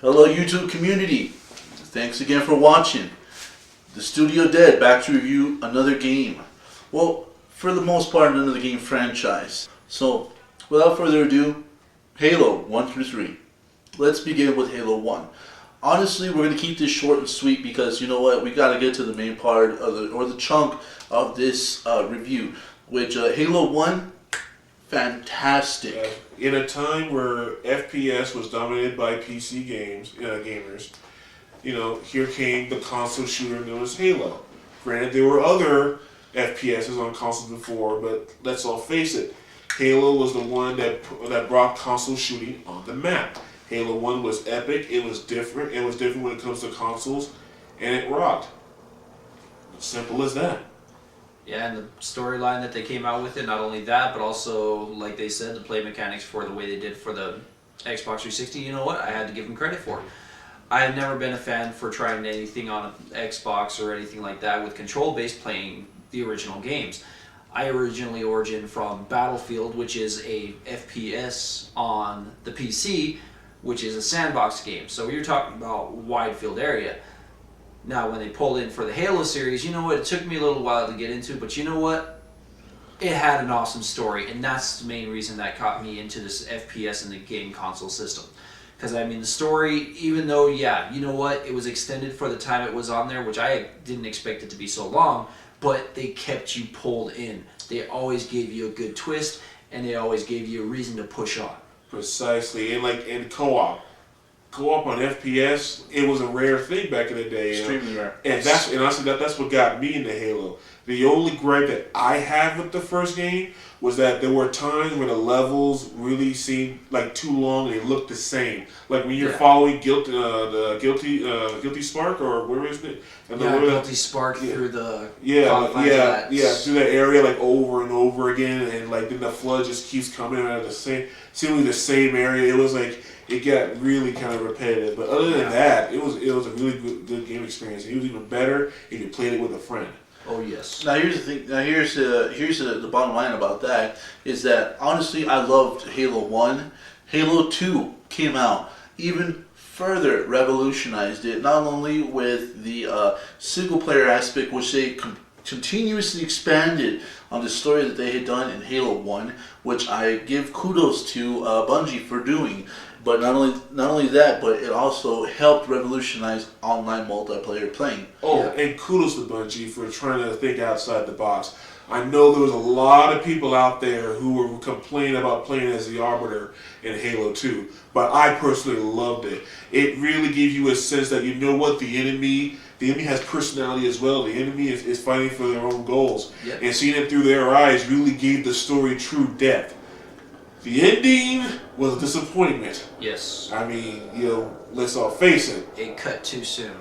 Hello YouTube community, thanks again for watching. The Studio Dead back to review another game. Well, for the most part another game franchise. So, without further ado, Halo 1 through 3. Let's begin with Halo 1. Honestly, we're going to keep this short and sweet because you know what, we got to get to the main part of the chunk of this review, which Halo 1, fantastic. In a time where FPS was dominated by PC gamers, you know, here came the console shooter known as Halo. Granted, there were other FPSs on consoles before, but let's all face it, Halo was the one that brought console shooting on the map. Halo 1 was epic, it was different when it comes to consoles, and it rocked. Simple as that. Yeah, and the storyline that they came out with it, not only that, but also, like they said, the play mechanics for the way they did for the Xbox 360, you know what, I had to give them credit for. I have never been a fan for trying anything on an Xbox or anything like that with control-based playing the original games. I originally origined from Battlefield, which is a FPS on the PC, which is a sandbox game. So you're talking about wide field area. Now, when they pulled in for the Halo series, you know what, it took me a little while to get into, but you know what? It had an awesome story, and that's the main reason that caught me into this FPS and the game console system. Because, I mean, the story, even though, yeah, you know what, it was extended for the time it was on there, which I didn't expect it to be so long, but they kept you pulled in. They always gave you a good twist, and they always gave you a reason to push on. Precisely, and like in co-op on FPS, it was a rare thing back in the day. Extremely rare. And honestly, that's what got me into Halo. The only gripe that I had with the first game was that there were times when the levels really seemed like too long and they looked the same. Like when you're following the Guilty Spark, or where is it? And Guilty Spark through the through that area like over and over again, and like then the flood just keeps coming out of seemingly the same area. It was like it got really kind of repetitive. But other than that, it was a really good game experience. It was even better if you played it with a friend. Oh yes. Now here's the thing. Now here's the bottom line about that is that honestly I loved Halo 1. Halo 2 came out, even further revolutionized it. Not only with the single player aspect, which they continuously expanded on the story that they had done in Halo 1, which I give kudos to Bungie for doing. But not only that, but it also helped revolutionize online multiplayer playing. Oh, and kudos to Bungie for trying to think outside the box. I know there was a lot of people out there who were complaining about playing as the Arbiter in Halo 2, but I personally loved it. It really gave you a sense that you know what, the enemy has personality as well. The enemy is fighting for their own goals. Yep. And seeing it through their eyes really gave the story true depth. The ending was a disappointment. Yes. I mean, you know, let's all face it. It cut too soon.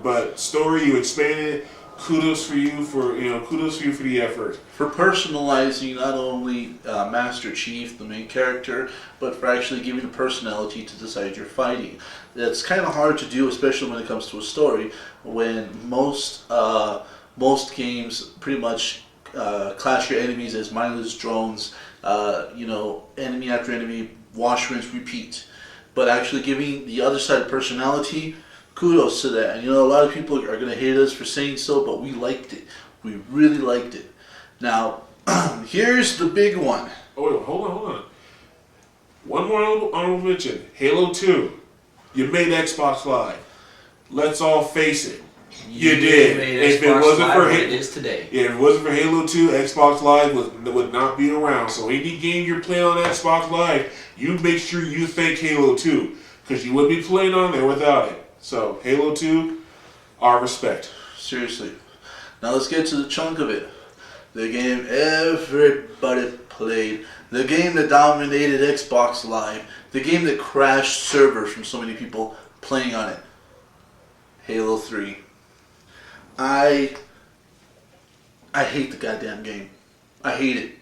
But story, you expanded. Kudos for you for the effort. For personalizing not only Master Chief, the main character, but for actually giving a personality to the side you're fighting. That's kind of hard to do, especially when it comes to a story, when most games pretty much class your enemies as mindless drones. Enemy after enemy, wash, rinse, repeat. But actually giving the other side personality, kudos to that. And you know, a lot of people are going to hate us for saying so, but we liked it. We really liked it. Now, here's the big one. Oh, wait, hold on. One more honorable mention. Halo 2. You made Xbox Live. Let's all face it. You did. If it wasn't for it is today. Yeah, if it wasn't for Halo 2, Xbox Live would not be around. So any game you're playing on Xbox Live, you make sure you thank Halo 2, because you wouldn't be playing on there without it. So Halo 2, our respect. Seriously. Now let's get to the chunk of it. The game everybody played. The game that dominated Xbox Live. The game that crashed servers from so many people playing on it. Halo 3. I hate the goddamn game. I hate it.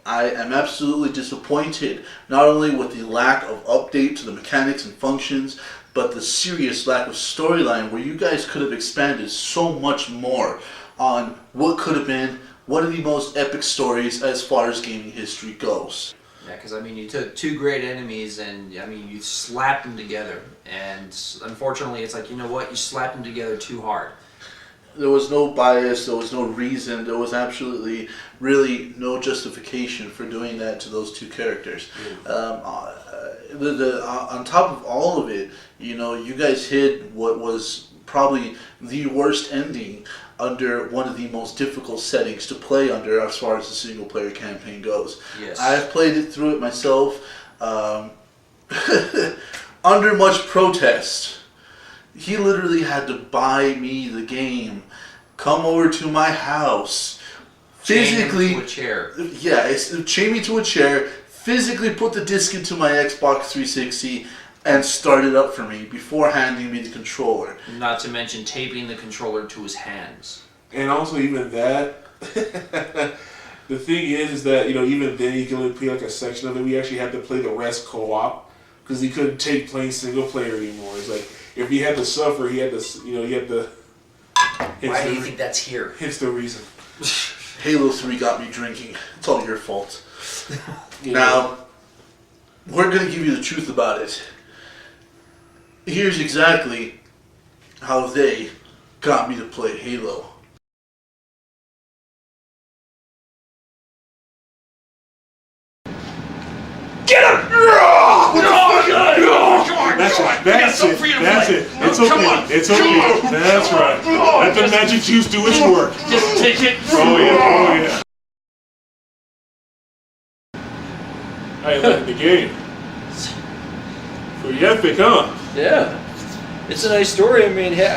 I am absolutely disappointed, not only with the lack of update to the mechanics and functions, but the serious lack of storyline where you guys could have expanded so much more on what could have been one of the most epic stories as far as gaming history goes. Yeah, because I mean, you took two great enemies, and I mean, you slapped them together, and unfortunately, it's like, you know what? You slapped them together too hard. There was no bias, there was no reason, there was absolutely, really no justification for doing that to those two characters. On top of all of it, you know, you guys hid what was probably the worst ending under one of the most difficult settings to play under as far as the single player campaign goes. Yes. I've played it through it myself under much protest. He literally had to buy me the game, come over to my house, physically chain him to a chair. Yeah, chain me to a chair, physically put the disc into my Xbox 360, and start it up for me before handing me the controller. Not to mention taping the controller to his hands. And also, even that, the thing is that, you know, even then he could only play like a section of it. We actually had to play the rest co-op because he couldn't take playing single player anymore. It's like, if he had to suffer, he had to, you know, he had to. Why do you think that's here? Hence the reason. Halo 3 got me drinking. It's all your fault. You Now, we're going to give you the truth about it. Here's exactly how they got me to play Halo. Get him! That's it. That's it. That's it. It's okay. It's okay. That's right. Let the magic juice do its work. Just take it. Oh yeah. Oh yeah. I like the game. Pretty epic, huh? Yeah, it's a nice story. I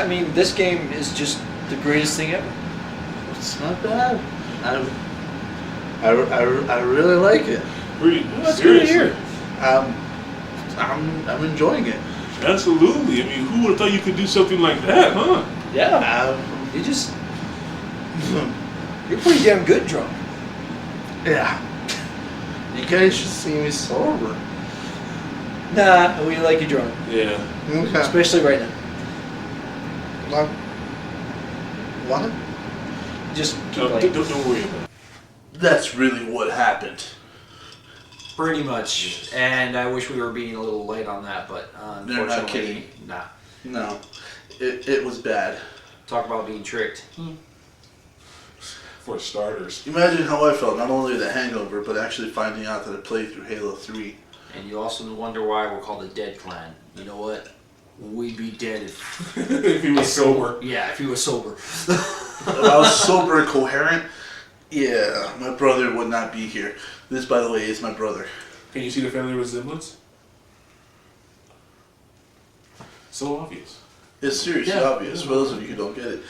mean, this game is just the greatest thing ever. It's not bad. I really like it. Pretty. That's good to hear. I'm enjoying it. Absolutely. I mean, who would have thought you could do something like that, huh? Yeah, you're pretty damn good drunk. Yeah. You guys should see me sober. Nah, we like you drunk, Yeah. Okay. especially right now. What? Just keep Don't playing. worry about it. That's really what happened. Pretty much. And I wish we were being a little light on that, but They're unfortunately, not kidding. nah. No. It was bad. Talk about being tricked. For starters. Imagine how I felt, not only the hangover, but actually finding out that I played through Halo 3. And you also wonder why we're called the Dead Clan. You know what? We'd be dead if If he was sober. Yeah, if he was sober. If I was sober and coherent, yeah, my brother would not be here. This, by the way, is my brother. Can you see the family resemblance? So obvious. It's seriously Yeah. obvious for those of you who don't get it.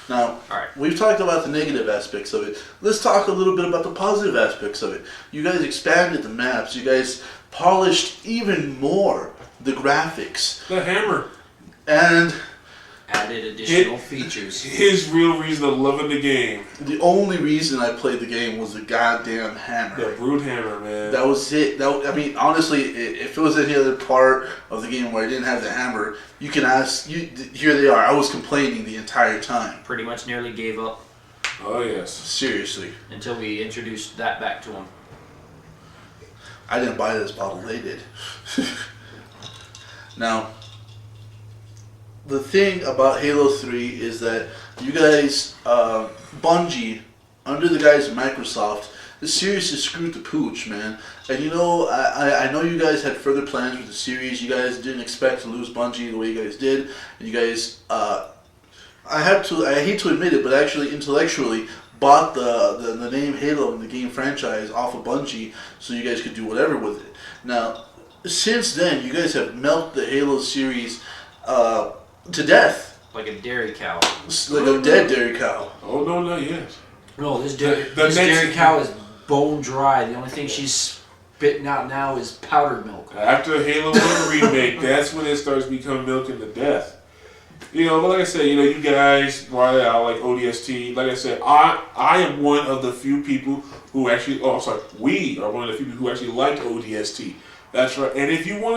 Now, Alright. we've talked about the negative aspects of it. Let's talk a little bit about the positive aspects of it. You guys expanded the maps. You guys polished even more the graphics. The hammer. And Added additional features. His real reason of loving the game. the only reason I played the game was the goddamn hammer. The brute hammer, man. That was it. I mean, honestly, if it was any other part of the game where I didn't have the hammer, you can ask. Here they are. I was complaining the entire time. Pretty much nearly gave up Oh yes. Seriously, until we introduced that back to him. I didn't buy this bottle. They did. Now, the thing about Halo 3 is that you guys, Bungie, under the guys of Microsoft, seriously screwed the pooch, man. And you know, I know you guys had further plans with the series. You guys didn't expect to lose Bungie the way you guys did. And you guys, I hate to admit it, but actually intellectually bought the name Halo and the game franchise off of Bungie so you guys could do whatever with it. Now, since then, you guys have milked the Halo series to death. Like a dairy cow. Like a dead dairy cow. Oh no, not yet. No, this The dairy next- cow is bone dry. The only thing she's spitting out now is powdered milk. After Halo 1 remake, that's when it starts becoming milking to death. You know, but like I said, you know, you guys brought it out like ODST. Like I said, I am one of the few people who actually. Oh, sorry, we are one of the few people who actually like ODST. That's right. And if you want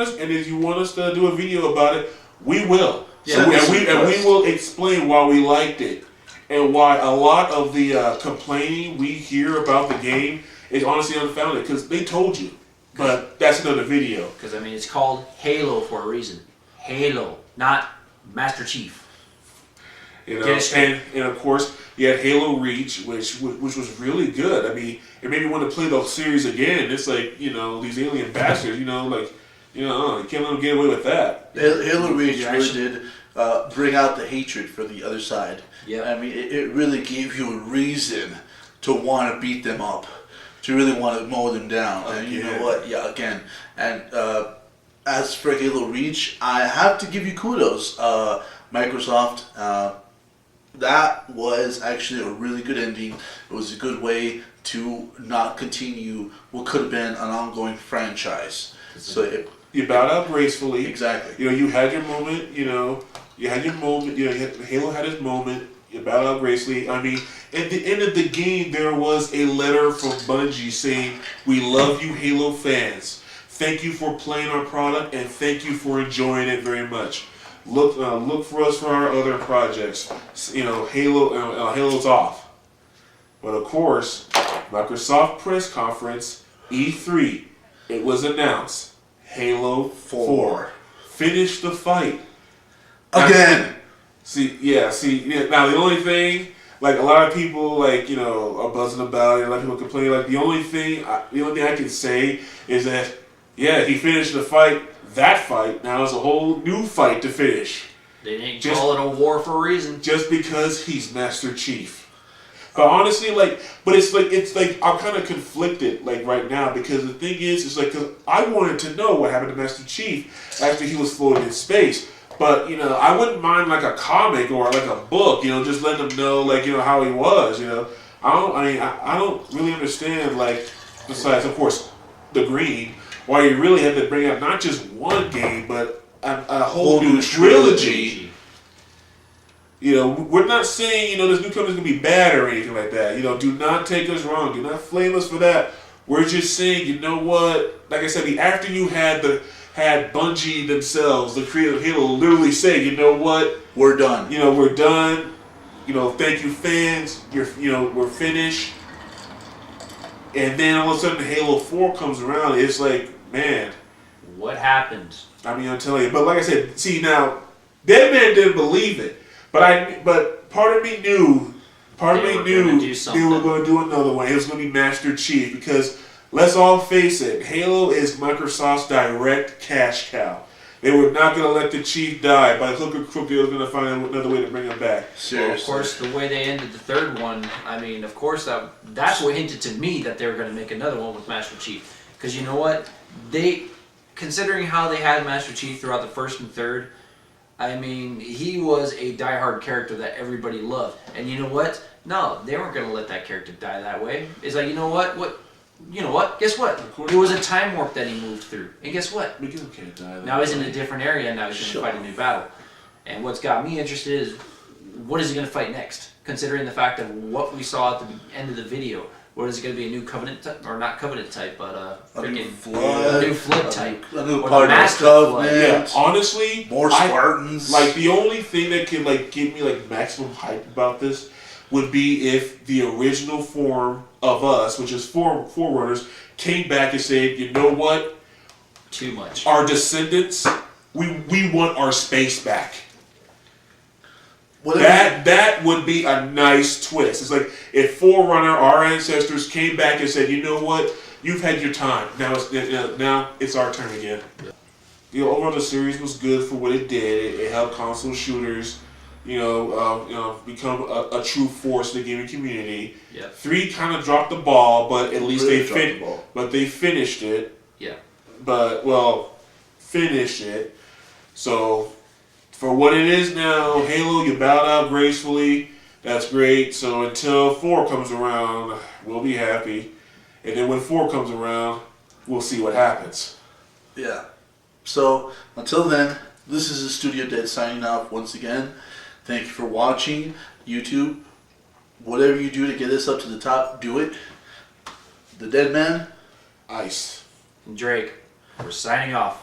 us to do a video about it, we will. Yeah, So, that's and we request. will explain why we liked it and why a lot of the complaining we hear about the game is honestly unfounded because they told you. But that's another video. Because I mean, it's called Halo for a reason. Halo, not Master Chief. You know, Get it straight. and of course you had Halo Reach, which was really good. I mean, it made me want to play the series again. It's like, you know, these alien bastards, you know, like, you know, you can't let them get away with that. Halo Reach You really actually- did bring out the hatred for the other side. Yep. I mean, it really gave you a reason to want to beat them up, to really want to mow them down. And you know what? Yeah, again. And as for Halo Reach, I have to give you kudos. Microsoft, that was actually a really good ending. It was a good way to not continue what could have been an ongoing franchise. So it, You bowed out gracefully. exactly. You know, you had your moment. You know, you had your moment. You know, Halo had his moment. You bowed out gracefully. I mean, at the end of the game, there was a letter from Bungie saying, "We love you, Halo fans. Thank you for playing our product, and thank you for enjoying it very much. Look for us for our other projects. You know, Halo's off." But of course, Microsoft press conference, E3, it was announced, Halo 4. Finish the fight. Again! Now the only thing, like a lot of people, like, you know, are buzzing about it. A lot of people complain. Like the only thing I can say is that, yeah, he finished the fight. That fight now is a whole new fight to finish, They didn't call it a war for a reason. just because he's Master Chief. But honestly, it's like I'm kind of conflicted, like right now, because the thing is, it's like, 'cause I wanted to know what happened to Master Chief after he was floating in space. But, you know, I wouldn't mind like a comic or like a book, you know, just letting them know, like, you know, how he was, you know. I don't really understand, like, besides, of course, the green, why you really had to bring out not just one game, but a whole new trilogy. You know, we're not saying, you know, this new company's going to be bad or anything like that. You know, do not take us wrong. Do not flame us for that. We're just saying, you know what, like I said, after you had Bungie themselves, the creator of Halo, literally say, you know what, We're done. you know, we're done. You know, thank you, fans. We're finished. And then all of a sudden, Halo 4 comes around. It's like, man, What happened? I mean, I'm telling you. But like I said, see now, Deadman didn't believe it. But part of me knew. Part of They me were knew gonna do they something. were going to do another one. It was going to be Master Chief, because let's all face it, Halo is Microsoft's direct cash cow. They were not going to let the Chief die. By hook or crook, they were going to find another way to bring him back. Seriously. Well, of course, the way they ended the third one, I mean, of course, that's what hinted to me that they were going to make another one with Master Chief. Because you know what? Considering how they had Master Chief throughout the first and third, I mean, he was a diehard character that everybody loved. And you know what? No, they weren't going to let that character die that way. It's like, you know what? You know what? Guess what? It was a time warp that he moved through. And guess what? Miguel can't die. Now he's in a different area, and now he's going to fight a new battle. And what's got me interested is, what is he going to fight next? Considering the fact of what we saw at the end of the video. What is it going to be, a new Covenant type? Or not Covenant type, but A new freaking flood. a new Flood type. A new Or part of the Master Flood. Yeah, Covenant. honestly, More Spartans. Like the only thing that can like give me like maximum hype about this would be if the original form of us, which is Forerunners, came back and said, you know what, Too much. our descendants, we want our space back. That would be a nice twist. It's like if Forerunner, our ancestors, came back and said, you know what, you've had your time. Now it's our turn again. Yeah. You know, overall the series was good for what it did. It helped console shooters, become a true force in the gaming community. Yeah. 3 kind of dropped the ball, but at least Really they dropped the ball. But they finished it. Yeah. Finished it. So, for what it is now, Halo, you bowed out gracefully. That's great. So until 4 comes around, we'll be happy. And then when 4 comes around, we'll see what happens. Yeah. So, until then, this is the Studio Dead signing off once again. Thank you for watching. YouTube, whatever you do to get us up to the top, do it. The Deadman. Ice. And Drake, we're signing off.